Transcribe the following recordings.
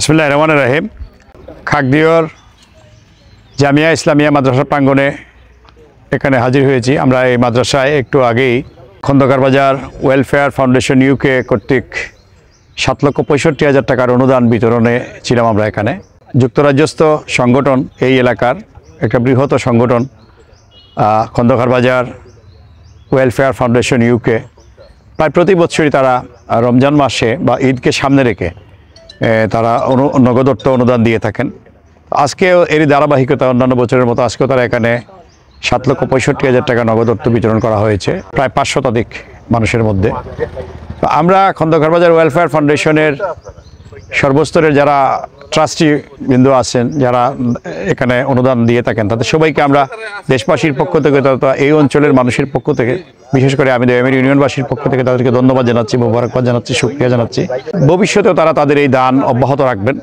বিসমিল্লাহির রহমানির রহিম। খাগদিয়র জামিয়া ইসলামিয়া মাদ্রাসা প্রাঙ্গণে এখানে হাজির হয়েছি। আমরা এই মাদ্রাসায় একটু আগেই খন্দকার বাজার ওয়েলফেয়ার ফাউন্ডেশন ইউকে কর্তৃক 7,65,000 টাকার অনুদান বিতরণে ছিলাম। আমরা এখানে যুক্তরাজ্যস্থ সংগঠন, এই এলাকার একটা বৃহৎ সংগঠন খন্দকার বাজার ওয়েলফেয়ার ফাউন্ডেশন ইউকে প্রায় প্রতি বছরই তারা রমজান মাসে বা ঈদকে সামনে রেখে তারা নগদ অর্থ অনুদান দিয়ে থাকেন। আজকেও এরই ধারাবাহিকতা, অন্যান্য বছরের মতো আজকেও তারা এখানে 7,65,000 টাকা নগদ অর্থ বিতরণ করা হয়েছে প্রায় 5 শতাধিক মানুষের মধ্যে। তো আমরা খন্দকার বাজার ওয়েলফেয়ার ফাউন্ডেশনের সর্বস্তরের যারা ট্রাস্টি বিন্দু আছেন, যারা এখানে অনুদান দিয়ে থাকেন, তাদের সবাইকে আমরা দেশবাসীর পক্ষ থেকে তথা এই অঞ্চলের মানুষের পক্ষ থেকে, বিশেষ করে আমি দেওয়ামির ইউনিয়নবাসীর পক্ষ থেকে তাদেরকে ধন্যবাদ জানাচ্ছি, মোবারকবাদ জানাচ্ছি, শুকরিয়া জানাচ্ছি। ভবিষ্যতেও তারা তাদের এই দান অব্যাহত রাখবেন।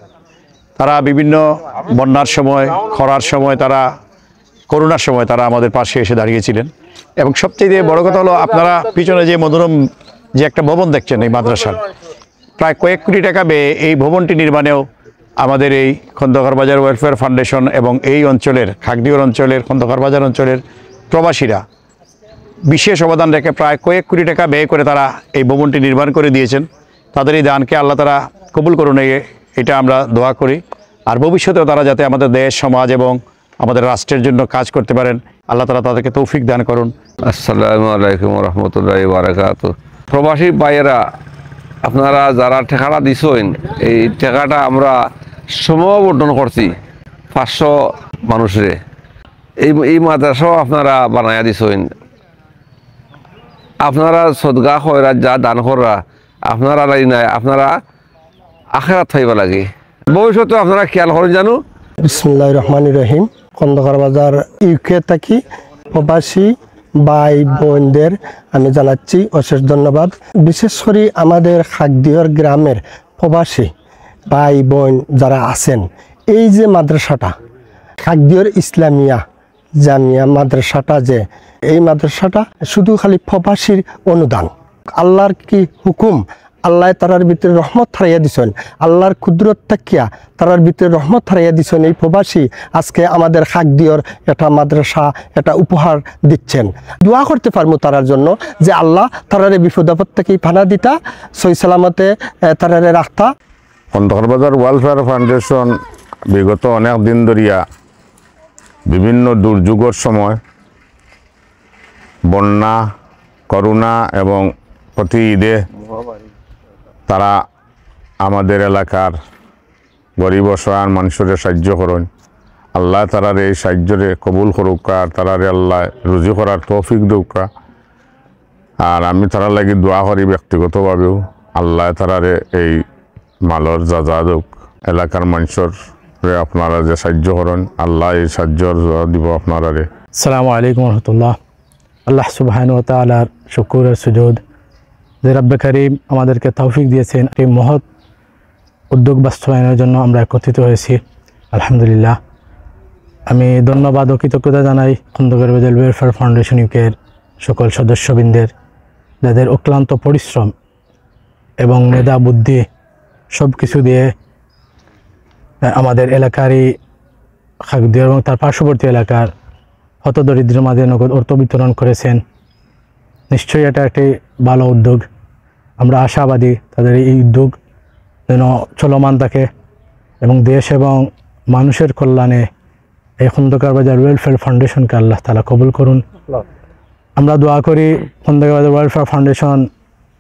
তারা বিভিন্ন বন্যার সময়, খরার সময়, তারা করোনার সময় তারা আমাদের পাশে এসে দাঁড়িয়েছিলেন। এবং সবচেয়ে বড় কথা হলো, আপনারা পিছনে যে মনোরম যে একটা ভবন দেখছেন এই মাদ্রাসার, প্রায় কয়েক কোটি টাকা ব্যয়ে এই ভবনটি নির্মাণেও আমাদের এই খন্দকার বাজার ওয়েলফেয়ার ফাউন্ডেশন এবং এই অঞ্চলের খাগদিয়র অঞ্চলের খন্দকার বাজার অঞ্চলের প্রবাসীরা বিশেষ অবদান রেখে প্রায় কয়েক কোটি টাকা ব্যয় করে তারা এই ভবনটি নির্মাণ করে দিয়েছেন। তাদের এই দানকে আল্লাহ তারা কবুল করুন, এটা আমরা দোয়া করি। আর ভবিষ্যতেও তারা যাতে আমাদের দেশ, সমাজ এবং আমাদের রাষ্ট্রের জন্য কাজ করতে পারেন, আল্লাহ তারা তাদেরকে তৌফিক দান করুন। আসসালামু আলাইকুম রহমতুল্লাহি ওয়া বারাকাতুহু। প্রবাসী ভাইয়েরা, আপনারা যারা টাকাটা দিছেন, এই টাকাটা আমরা সমবর্ধন করছি 500 মানুষের। এই মাদ্রাসাও আপনারা বানাইয়া দিছেন। আপনারা সদগা খয়রাত যা দান করা আপনারা নাই, আপনারা আখিরাত পাইবা লাগে। ভবিষ্যতে আপনারা খেয়াল করেন জানো। বিসমিল্লাহির রহমানির রহিম। খন্দকার বাজার ইউকে থাকি প্রবাসী ভাই বোনদের আমি জানাচ্ছি অশেষ ধন্যবাদ। বিশেষ করে আমাদের খাগদিয়র গ্রামের প্রবাসী ভাই বোন যারা আছেন, এই যে মাদ্রাসাটা খাগদিয়র ইসলামিয়া জামিয়া মাদ্রাসাটা, যে এই মাদ্রাসাটা শুধু খালি প্রবাসীর অনুদান। আল্লাহর কি হুকুম, আল্লাহ তারার ভিতরে রহমত হারাইয়া দিছেন, আল্লাহর কুদরত তাকিয়া তারার ভিতরে রহমত হারাইয়া দিছেন। এই প্রবাসী আজকে আমাদের খাগদিয়র একটা মাদ্রাসা একটা উপহার দিচ্ছেন। দোয়া করতে পারবো তারার জন্য যে আল্লাহ তারারে বিপদ আপদ থেকে ফানা দিতা, সই সালামতে তারারে রাখতা। খন্দকার বাজার ওয়েলফেয়ার ফাউন্ডেশন বিগত অনেক দিন ধরিয়া বিভিন্ন দুর্যোগের সময়, বন্যা, করোনা এবং প্রতি ঈদে তারা আমাদের এলাকার গরিব অসহায় মানুষের সাহায্য করেন। আল্লাহ তারার এই সাহায্যরে কবুল করুক, আর তারারে আল্লাহ রুজি করার তৌফিক দৌক। আর আমি তারার লাগি দোয়া করি ব্যক্তিগতভাবেও, আল্লাহ তারারে এই মালর যা দৌক। এলাকার মানুষের আপনারা যে সাহায্য করেন, আল্লাহ এই সাহায্যর দিব আপনারা। আসসালামু আলাইকুম রহমতুল্লাহ। আল্লাহ সুবহানাহু ওয়া তাআলার শুকর আর সুজুদ যে রব্বে করিম আমাদেরকে তৌফিক দিয়েছেন এই মহৎ উদ্যোগ বাস্তবায়নের জন্য আমরা একত্রিত হয়েছি, আলহামদুলিল্লাহ। আমি ধন্যবাদ ও কৃতজ্ঞতা জানাই খন্দকার বাজার ওয়েলফেয়ার ফাউন্ডেশন ইউকের সকল সদস্যবৃন্দের, যাদের অক্লান্ত পরিশ্রম এবং মেধা বুদ্ধি সব কিছু দিয়ে আমাদের এলাকারই খাগদিয়র এবং তার পার্শ্ববর্তী এলাকার হতদরিদ্রের মাঝে নগদ অর্থ বিতরণ করেছেন। নিশ্চয়ই এটা একটি ভালো উদ্যোগ। আমরা আশাবাদী তাদের এই উদ্যোগ যেন চলমান থাকে এবং দেশ এবং মানুষের কল্যাণে এই খন্দকার বাজার ওয়েলফেয়ার ফাউন্ডেশনকে আল্লাহ তাআলা কবুল করুন। আমরা দোয়া করি খন্দকার বাজার ওয়েলফেয়ার ফাউন্ডেশন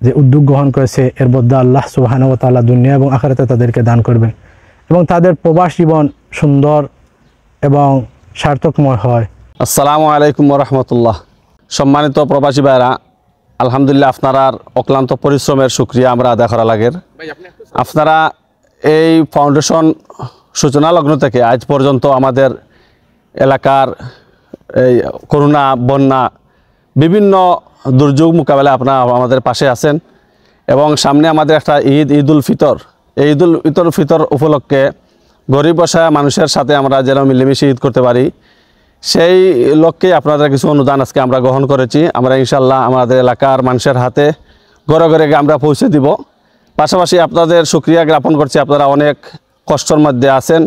যে উদ্যোগ গ্রহণ করেছে, এর বদলে আল্লাহ সুবহানাহু ওয়া তাআলা দুনিয়া এবং আখিরাতে তাদেরকে দান করবেন এবং তাদের প্রবাস জীবন সুন্দর এবং সার্থকময় হয়। আসসালামু আলাইকুম রহমতুল্লাহ। সম্মানিত প্রবাসী ভাইরা, আলহামদুলিল্লাহ আপনার অক্লান্ত পরিশ্রমের শুকরিয়া আমরা আদায় করা লাগে। আপনারা এই ফাউন্ডেশন সূচনা লগ্ন থেকে আজ পর্যন্ত আমাদের এলাকার এই করোনা, বন্যা, বিভিন্ন দুর্যোগ মোকাবেলায় আপনারা আমাদের পাশে আছেন এবং সামনে আমাদের একটা ঈদুল ফিতর, এই ঈদুল ফিতর উপলক্ষে গরিব অসহায় মানুষের সাথে আমরা যেন মিলেমিশে ঈদ করতে পারি, সেই লক্ষ্যে আপনাদের কিছু অনুদান আজকে আমরা গ্রহণ করেছি। আমরা ইনশাল্লাহ আমাদের এলাকার মানুষের হাতে ঘরে ঘরে আমরা পৌঁছে দিব। পাশাপাশি আপনাদের শুকরিয়া জ্ঞাপন করছি, আপনারা অনেক কষ্টর মধ্যে আছেন,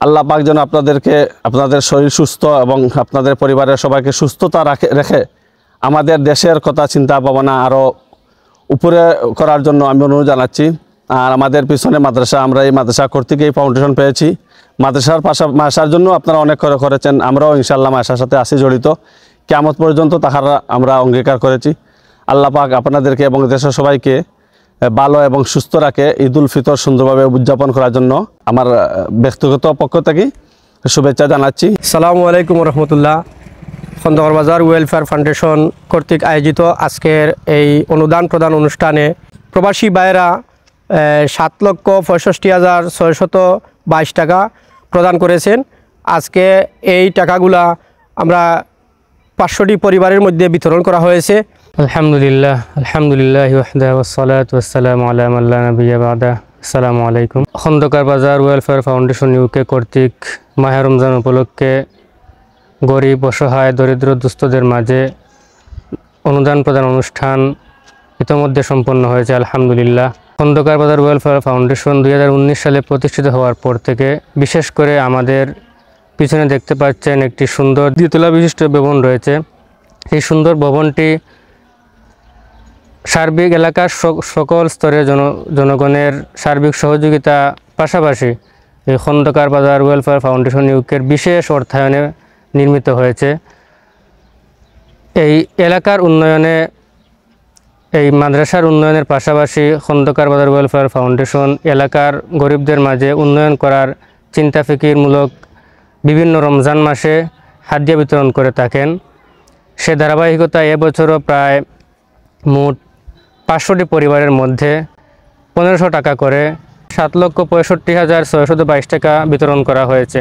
আল্লাহ পাক যেন আপনাদেরকে, আপনাদের শরীর সুস্থ এবং আপনাদের পরিবারের সবাইকে সুস্থতা রেখে আমাদের দেশের কথা চিন্তা ভাবনা আরও উপরে করার জন্য আমি অনুরোধ জানাচ্ছি। আর আমাদের পিছনে মাদ্রাসা, আমরা এই মাদ্রাসা কর্তৃক এই ফাউন্ডেশন পেয়েছি। মাদ্রাসার মাসার জন্য আপনারা অনেক করেছেন, আমরাও ইনশাআল্লাহ মাসার সাথে আছি জড়িত, কিয়ামত পর্যন্ত তাহার আমরা অঙ্গীকার করেছি। আল্লাহ পাক আপনাদেরকে এবং দেশের সবাইকে ভালো এবং সুস্থ রাখে ঈদুল ফিতর সুন্দরভাবে উদযাপন করার জন্য আমার ব্যক্তিগত পক্ষ থেকে শুভেচ্ছা জানাচ্ছি। আসসালামু আলাইকুম রহমতুল্লাহ। খন্দকার বাজার ওয়েলফেয়ার ফাউন্ডেশন কর্তৃক আয়োজিত আজকের এই অনুদান প্রদান অনুষ্ঠানে প্রবাসী ভাইয়েরা 7,65,622 টাকা প্রদান করেছেন। আজকে এই টাকাগুলা আমরা 500টি পরিবারের মধ্যে বিতরণ করা হয়েছে। আলহামদুলিল্লাহ ওয়াহদা ওয়াসসালাতু ওয়াসসালামু আলা মান লা নাবিয়্যা বা'দা। আসসালামু আলাইকুম। খন্দকার বাজার ওয়েলফেয়ার ফাউন্ডেশন ইউকে কর্তৃক মাহে রমজান উপলক্ষে গরিব, অসহায়, দরিদ্র দুস্থদের মাঝে অনুদান প্রদান অনুষ্ঠান ইতিমধ্যে সম্পন্ন হয়েছে আলহামদুলিল্লাহ। খন্দকার বাজার ওয়েলফেয়ার ফাউন্ডেশন 2019 সালে প্রতিষ্ঠিত হওয়ার পর থেকে বিশেষ করে আমাদের পিছনে দেখতে পাচ্ছেন একটি সুন্দর দ্বিতলা বিশিষ্ট ভবন রয়েছে। এই সুন্দর ভবনটি সার্বিক এলাকার সকল স্তরের জনগণের সার্বিক সহযোগিতা পাশাপাশি এই খন্দকার বাজার ওয়েলফেয়ার ফাউন্ডেশন ইউকের বিশেষ অর্থায়নে নির্মিত হয়েছে। এই এলাকার উন্নয়নে, এই মাদ্রাসার উন্নয়নের পাশাপাশি খন্দকার বাজার ওয়েলফেয়ার ফাউন্ডেশন এলাকার গরিবদের মাঝে উন্নয়ন করার চিন্তা ফিকিরমূলক বিভিন্ন রমজান মাসে হাদিয়া বিতরণ করে থাকেন। সে ধারাবাহিকতায় এবছরও প্রায় মোট 500টি পরিবারের মধ্যে 1500 টাকা করে 7,65,622 টাকা বিতরণ করা হয়েছে।